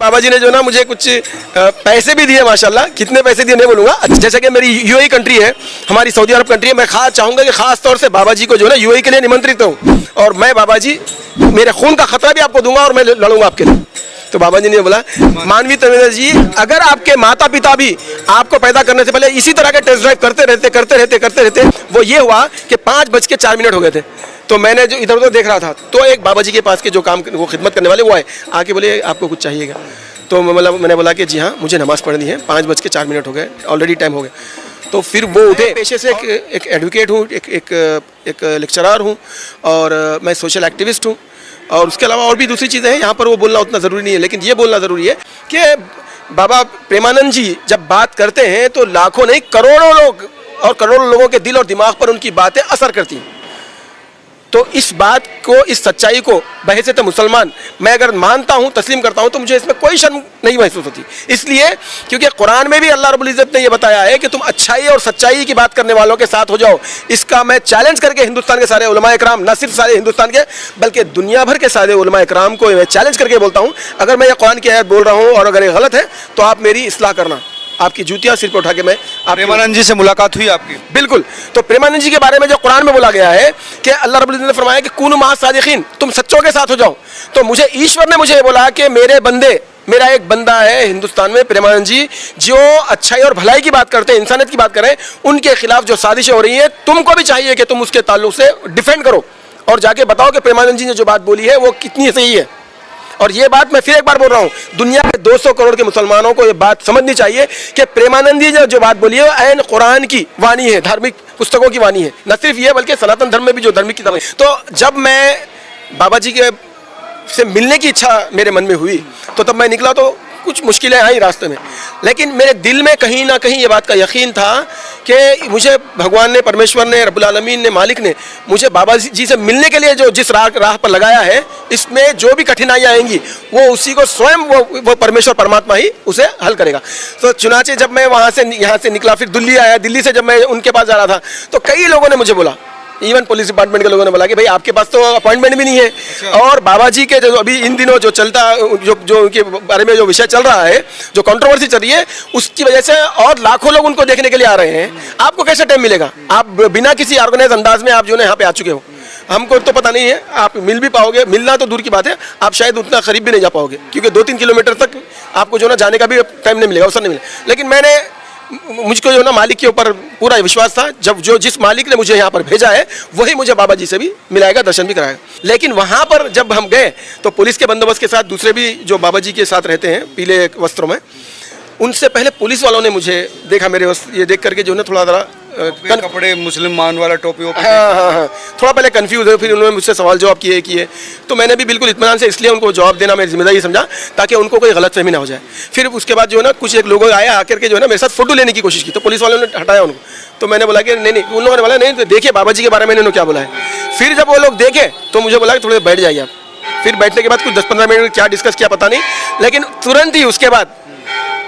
बाबा जी ने जो ना मुझे कुछ पैसे भी दिए माशाल्लाह, कितने पैसे दिए नहीं बोलूँगा। जैसे कि मेरी यूएई कंट्री है, हमारी सऊदी अरब कंट्री है, मैं चाहूँगा कि खास तौर से बाबा जी को जो है ना यूएई के लिए निमंत्रित हूँ, और मैं बाबा जी मेरे खून का खतरा भी आपको दूंगा और मैं लड़ूंगा आपके लिए। तो बाबा जी ने बोला, मानवी तवेंद्र जी, अगर आपके माता पिता भी आपको पैदा करने से पहले इसी तरह के टेस्ट ड्राइव करते रहते, वो ये हुआ कि 5:04 हो गए थे। तो मैंने जो इधर उधर देख रहा था, तो एक बाबा जी के पास के जो काम वो खिदमत करने वाले वो आए, आके बोले आपको कुछ चाहिएगा। तो मैंने बोला कि जी हाँ, मुझे नमाज़ पढ़नी है, 5:04 हो गए, ऑलरेडी टाइम हो गया। तो फिर वो उठे। पेशे से एक एडवोकेट हूँ, एक लेक्चरर हूँ, और मैं सोशल एक्टिविस्ट हूँ, और उसके अलावा और भी दूसरी चीज़ें हैं। यहाँ पर वो बोलना उतना ज़रूरी नहीं है, लेकिन ये बोलना ज़रूरी है कि बाबा प्रेमानंद जी जब बात करते हैं तो लाखों नहीं करोड़ों लोग और करोड़ों लोगों के दिल और दिमाग पर उनकी बातें असर करती हैं। तो इस बात को, इस सच्चाई को बहैसियत मुसलमान मैं अगर मानता हूँ, तस्लीम करता हूँ, तो मुझे इसमें कोई शर्म नहीं महसूस होती। इसलिए क्योंकि कुरान में भी अल्लाह रब्बुल इज़्ज़त ने यह बताया है कि तुम अच्छाई और सच्चाई की बात करने वालों के साथ हो जाओ। इसका मैं चैलेंज करके हिंदुस्तान के सारे उलमा इकराम, न सिर्फ सारे हिंदुस्तान के बल्कि दुनिया भर के सारे उलमा इकराम को मैं चैलेंज करके बोलता हूँ, अगर मैं ये कुरान की आयत बोल रहा हूँ और अगर ये गलत है तो आप मेरी इस्लाह करना। आपकी जूतियां सिर पर उठा के मैं। प्रेमानंद जी से मुलाकात हुई आपकी? बिल्कुल। तो प्रेमानंद जी के बारे में जो कुरान में बोला गया है कि अल्लाह रब्बुल इज़्ज़त ने फरमाया कि कुनु मअस सादिकीन, तुम सच्चों के साथ हो जाओ। तो मुझे ईश्वर ने मुझे बोला कि मेरे बंदे, मेरा एक बंदा है हिंदुस्तान में, प्रेमानंद जी, जो अच्छाई और भलाई की बात करते हैं, इंसानियत की बात करें, उनके खिलाफ जो साजिशें हो रही हैं, तुमको भी चाहिए कि तुम उसके ताल्लुक से डिफेंड करो और जाके बताओ कि प्रेमानंद जी ने जो बात बोली है वो कितनी सही है। और ये बात मैं फिर एक बार बोल रहा हूँ, दुनिया के 200 करोड़ के मुसलमानों को ये बात समझनी चाहिए कि प्रेमानंद जी ने जो बात बोली है वो ऐन कुरान की वाणी है, धार्मिक पुस्तकों की वाणी है। न सिर्फ ये बल्कि सनातन धर्म में भी जो धार्मिक किताबें। तो जब मैं बाबा जी के से मिलने की इच्छा मेरे मन में हुई, तो तब मैं निकला तो कुछ मुश्किलें आई रास्ते में, लेकिन मेरे दिल में कहीं ना कहीं ये बात का यकीन था कि मुझे भगवान ने, परमेश्वर ने, रब्बुल आलमीन ने, मालिक ने मुझे बाबा जी से मिलने के लिए जो जिस राह पर लगाया है, इसमें जो भी कठिनाइयाँ आएंगी वो उसी को स्वयं वो परमेश्वर परमात्मा ही उसे हल करेगा। तो चुनाचे जब मैं वहाँ से यहाँ से निकला, फिर दिल्ली आया, दिल्ली से जब मैं उनके पास जा रहा था तो कई लोगों ने मुझे बोला, इवन पुलिस डिपार्टमेंट के लोगों ने बोला कि भाई आपके पास तो अपॉइंटमेंट भी नहीं है। अच्छा। और बाबा जी के जो अभी इन दिनों जो चलता, जो उनके बारे में जो विषय चल रहा है, जो कंट्रोवर्सी चल रही है, उसकी वजह से और लाखों लोग उनको देखने के लिए आ रहे हैं। आपको कैसे टाइम मिलेगा? आप बिना किसी ऑर्गेनाइज अंदाज में आप जो है यहाँ पे आ चुके हो, हमको तो पता नहीं है आप मिल भी पाओगे, मिलना तो दूर की बात है, आप शायद उतना करीब भी नहीं जा पाओगे, क्योंकि 2-3 किलोमीटर तक आपको जो ना जाने का भी टाइम नहीं मिलेगा, अवसर नहीं मिलेगा। लेकिन मुझको जो ना मालिक के ऊपर पूरा विश्वास था, जब जिस मालिक ने मुझे यहाँ पर भेजा है वही मुझे बाबा जी से भी मिलाएगा, दर्शन भी कराएगा। लेकिन वहाँ पर जब हम गए तो पुलिस के बंदोबस्त के साथ दूसरे भी जो बाबा जी के साथ रहते हैं पीले वस्त्रों में, उनसे पहले पुलिस वालों ने मुझे देखा, मेरे ये देख करके जो ना थोड़ा ज़रा कपड़े मुस्लिम मान वाला टोपी। हाँ, थोड़ा पहले कंफ्यूज है, फिर उन्होंने मुझसे सवाल जवाब किए। तो मैंने भी बिल्कुल इत्मीनान से इसलिए उनको जवाब देना मेरी जिम्मेदारी समझा ताकि उनको कोई गलतफहमी ना हो जाए। फिर उसके बाद जो है ना कुछ एक लोगों आए, आकर के जो है ना मेरे साथ फोटो लेने की कोशिश की, तो पुलिस वालों ने हटाया उनको। तो मैंने बोला कि नहीं, उन लोगों ने बोला नहीं, तो देखिए बाबा जी के बारे में इन्होंने क्या बोला है। फिर जब वो लोग देखे तो मुझे बोला कि थोड़े बैठ जाइए आप। फिर बैठने के बाद कुछ 10-15 मिनट क्या डिस्कस किया पता नहीं, लेकिन तुरंत ही उसके बाद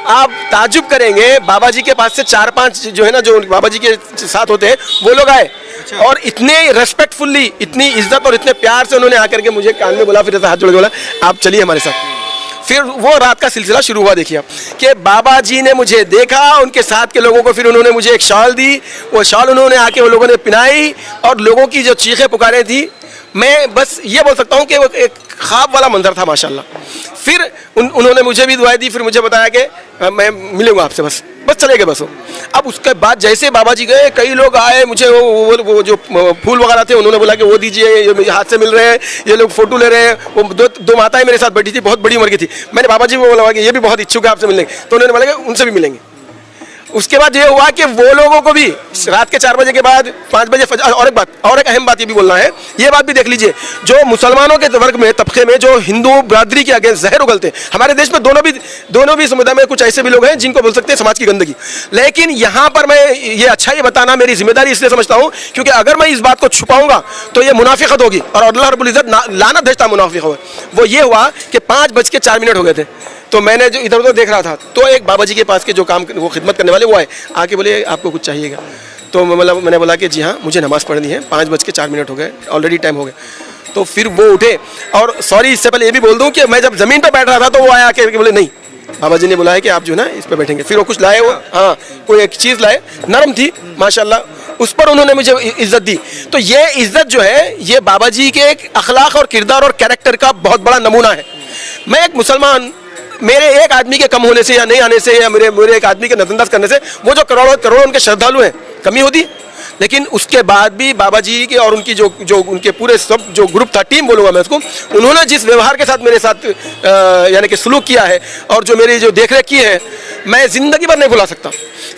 आप ताजुब करेंगे, बाबा जी के पास से 4-5 जो है ना, जो बाबा जी के साथ होते हैं वो लोग आए। अच्छा। और इतने रेस्पेक्टफुल्ली, इतनी इज्जत और इतने प्यार से उन्होंने आकर के मुझे कान में बोला, फिर हाथ जोड़ के बोला आप चलिए हमारे साथ। फिर वो रात का सिलसिला शुरू हुआ। देखिए आप कि बाबा जी ने मुझे देखा, उनके साथ के लोगों को फिर उन्होंने मुझे एक शॉल दी, वो शॉल उन्होंने आके वो लोगों ने पिनाई, और लोगों की जो चीखें पुकारें थी, मैं बस ये बोल सकता हूँ कि वो एक ख्वाब वाला मंजर था माशाल्लाह। फिर उन्होंने मुझे भी दुआएं दी, फिर मुझे बताया कि मैं मिलूंगा आपसे, बस चले गए बस वो। अब उसके बाद जैसे बाबा जी गए, कई लोग आए, मुझे वो जो फूल वगैरह थे उन्होंने बोला कि वो दीजिए, ये मेरे हाथ से मिल रहे हैं, ये लोग फोटो ले रहे हैं। वो दो माताएं मेरे साथ बैठी थी, बहुत बड़ी उम्र की थी। मैंने बाबा जी को बोला कि ये भी बहुत इच्छुक है आपसे मिलने, तो उन्होंने बोला कि उनसे भी मिलेंगे। उसके बाद ये हुआ कि वो लोगों को भी रात के 4 बजे के बाद 5 बजे और एक अहम बात ये भी बोलना है, ये बात भी देख लीजिए, जो मुसलमानों के वर्ग में, तबके में जो हिंदू बरादरी के अगेंस्ट जहर उगलते हैं, हमारे देश में दोनों भी समुदाय में कुछ ऐसे भी लोग हैं जिनको बोल सकते हैं समाज की गंदगी। लेकिन यहाँ पर मैं ये अच्छा ये बताना मेरी जिम्मेदारी इसलिए समझता हूँ क्योंकि अगर मैं इस बात को छुपाऊंगा तो ये मुनाफिकत होगी, और अल्लाह रब्बुल इज़्ज़त लानत भेजता मुनाफिक हो। वो ये हुआ कि 5:04 हो गए थे, तो मैंने जो इधर उधर देख रहा था तो एक बाबा जी के पास के जो काम वो खिदमत करने वाले वो आए, आके बोले आपको कुछ चाहिएगा। तो मैंने बोला कि जी हाँ, मुझे नमाज़ पढ़नी है, 5:04 हो गए, ऑलरेडी टाइम हो गया। तो फिर वो उठे, और सॉरी इससे पहले ये भी बोल दूं कि मैं जब ज़मीन पर बैठ रहा था तो वो आया के बोले नहीं, बाबा जी ने बुलाया कि आप जो है ना इस पे बैठेंगे। फिर वो कुछ लाए, वो हाँ कोई एक चीज़ लाए, नरम थी माशाल्लाह, उस पर उन्होंने मुझे इज्जत दी। तो ये इज्जत जो है ये बाबा जी के एक अखलाक और किरदार और कैरेक्टर का बहुत बड़ा नमूना है। मैं एक मुसलमान, मेरे एक आदमी के कम होने से या नहीं आने से या मेरे एक आदमी के नजरअंदाज करने से वो जो करोड़ों करोड़ों उनके श्रद्धालु हैं कमी होती, लेकिन उसके बाद भी बाबा जी के और उनकी जो उनके पूरे सब जो ग्रुप था, टीम बोलूँगा मैं उसको, उन्होंने जिस व्यवहार के साथ मेरे साथ यानी कि सलूक किया है और जो मेरी जो देखरेख की है, मैं ज़िंदगी भर नहीं भुला सकता।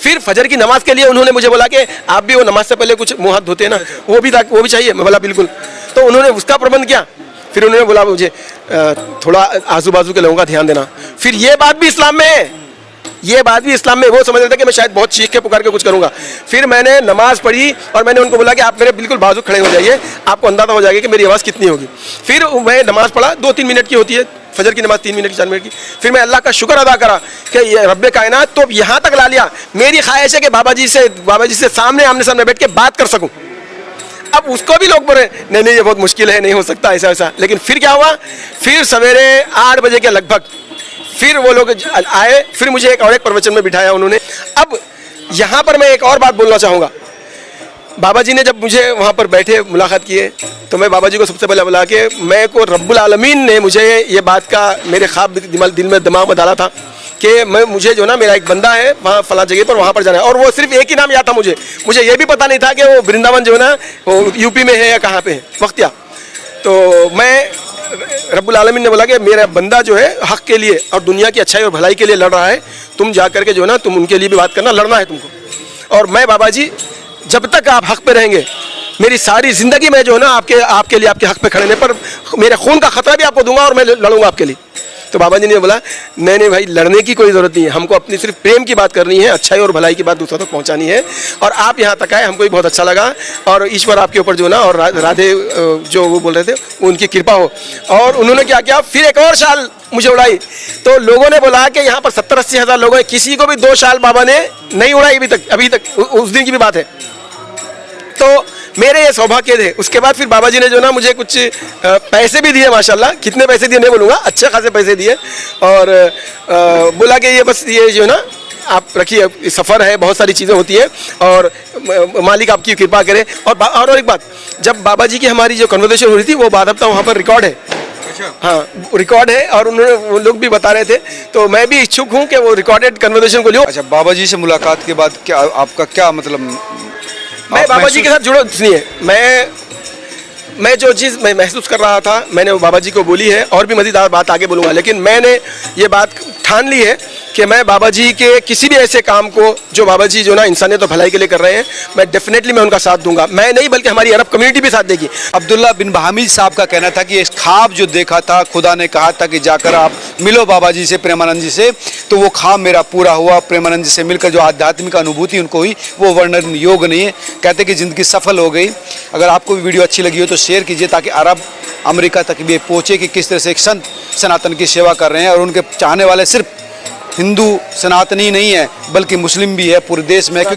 फिर फजर की नमाज के लिए उन्होंने मुझे बोला कि आप भी वो नमाज से पहले कुछ मुँह हाथ धोते हैं ना, वो भी चाहिए। मैं बोला बिल्कुल। तो उन्होंने उसका प्रबंध किया। फिर उन्होंने बोला मुझे थोड़ा आजू बाजू के लोगों का ध्यान देना। फिर ये बात भी इस्लाम में है, ये बात भी इस्लाम में, वो समझ रहे थे कि मैं शायद बहुत चीख के पुकार के कुछ करूंगा। फिर मैंने नमाज पढ़ी और मैंने उनको बोला कि आप मेरे बिल्कुल बाजू खड़े हो जाइए, आपको अंदाजा हो जाएगा कि मेरी आवाज़ कितनी होगी। फिर मैं नमाज पढ़ा, 2-3 मिनट की होती है फजर की नमाज, 3 मिनट की 4 मिनट की। फिर मैं अल्लाह का शुक्र अदा करा कि ये रब्बे कायनात तो यहाँ तक ला लिया, मेरी ख्वाहिश है कि बाबा जी से सामने आमने सामने बैठ के बात कर सकूँ। अब उसको भी लोग बोले नहीं ये बहुत मुश्किल है, नहीं हो सकता ऐसा ऐसा। लेकिन फिर क्या हुआ, फिर सवेरे 8 बजे के लगभग फिर वो लोग आए, फिर मुझे एक और एक प्रवचन में बिठाया उन्होंने। अब यहाँ पर मैं एक और बात बोलना चाहूँगा। बाबा जी ने जब मुझे वहाँ पर बैठे मुलाकात किए तो मैं बाबा जी को सबसे पहले बोला कि मैं को रब्बुल आलमीन ने मुझे ये बात का मेरे ख्वाब दिल में दिमाग में डाला था कि मुझे जो ना मेरा एक बंदा है वहाँ फला जगह पर, वहाँ पर जाना है। और वो सिर्फ एक ही नाम याद था मुझे ये भी पता नहीं था कि वो वृंदावन जो है ना वो यूपी में है या कहाँ पे है वक्तिया। तो मैं रब्बुल आलमीन ने बोला कि मेरा बंदा जो है हक़ के लिए और दुनिया की अच्छाई और भलाई के लिए लड़ रहा है, तुम जा करके जो है ना तुम उनके लिए भी बात करना, लड़ना है तुमको। और मैं बाबा जी जब तक आप हक़ पे रहेंगे, मेरी सारी ज़िंदगी में जो है ना आपके लिए आपके हक़ पे खड़े पर मेरे खून का ख़तरा भी आपको दूंगा और मैं लड़ूंगा आपके लिए। तो बाबा जी ने बोला नहीं भाई, लड़ने की कोई ज़रूरत नहीं है, हमको अपनी सिर्फ प्रेम की बात करनी है, अच्छाई और भलाई की बात दूसरों तक पहुंचानी है। और आप यहाँ तक आए, हमको भी बहुत अच्छा लगा। और ईश्वर आपके ऊपर जो ना और राधे जो वो बोल रहे थे उनकी कृपा हो। और उन्होंने क्या किया, फिर एक और शाल मुझे उड़ाई। तो लोगों ने बोला कि यहाँ पर 70-80 हज़ार लोग हैं, किसी को भी 2 शाल बाबा ने नहीं उड़ाई अभी तक उस दिन की भी बात है। तो मेरे ये सौभाग्य थे। उसके बाद फिर बाबा जी ने जो ना मुझे कुछ पैसे भी दिए माशाल्लाह, कितने पैसे दिए नहीं बोलूँगा, अच्छे खासे पैसे दिए। और बोला कि ये बस ये जो ना आप रखिए, सफ़र है, बहुत सारी चीज़ें होती है और मालिक आपकी कृपा करे। और एक बात, जब बाबा जी की हमारी जो कन्वर्सेशन हो रही थी वो बात वहाँ पर रिकॉर्ड है। हाँ रिकॉर्ड है और वो लोग भी बता रहे थे। तो मैं भी इच्छुक हूँ कि वो रिकॉर्डेड कन्वर्सेशन को लूँ। अच्छा, बाबा जी से मुलाकात के बाद क्या आपका क्या मतलब, मैं बाबा जी के साथ जुड़ा सुनिए, मैं जो चीज़ मैं महसूस कर रहा था मैंने वो बाबा जी को बोली है और भी मज़ीदार बात आगे बोलूँगा। लेकिन मैंने ये बात ठान ली है कि मैं बाबा जी के किसी भी ऐसे काम को जो बाबा जी जो ना इंसानियत और भलाई के लिए कर रहे हैं, मैं डेफिनेटली मैं उनका साथ दूंगा। मैं नहीं बल्कि हमारी अरब कम्युनिटी भी साथ देगी। अब्दुल्ला बिन बहामीद साहब का कहना था कि इस ख्वाब जो देखा था, खुदा ने कहा था कि जाकर आप मिलो बाबा जी से, प्रेमानंद जी से, तो वो ख्वाब मेरा पूरा हुआ। प्रेमानंद जी से मिलकर जो आध्यात्मिक अनुभूति उनको हुई वो वर्णन योग नहीं है। कहते कि ज़िंदगी सफल हो गई। अगर आपको भी वीडियो अच्छी लगी हो तो शेयर कीजिए ताकि अरब अमेरिका तक भी पहुँचे कि किस तरह से एक संत सनातन की सेवा कर रहे हैं। और उनके चाहने वाले सिर्फ हिंदू सनातनी नहीं है बल्कि मुस्लिम भी है पूरे देश में।